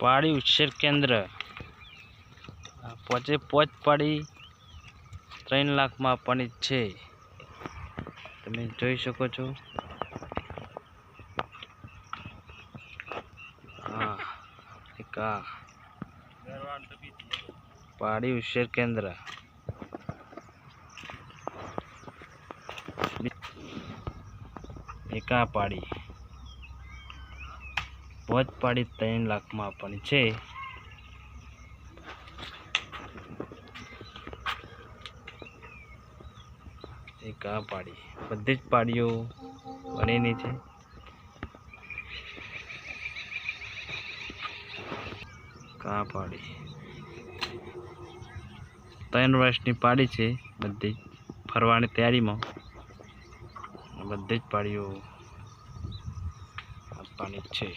પાડી ઉછેર કેન્દ્ર પોચે પોચ પાડી 3 લાખમાં આપવાની છે। તમે જોઈ શકો છો। હા એક આ પાડી ઉછેર કેન્દ્ર એક આ પાડી પોચ પાડી 3 લાખમાં આપવાની છે। એક આ પાડી બધી જ પાડીઓ બનેલી છે। કા પાડી 3 વર્ષની પાડી છે। બધી ફરવાની તૈયારીમાં બધી જ પાડીઓ આપવાની છે।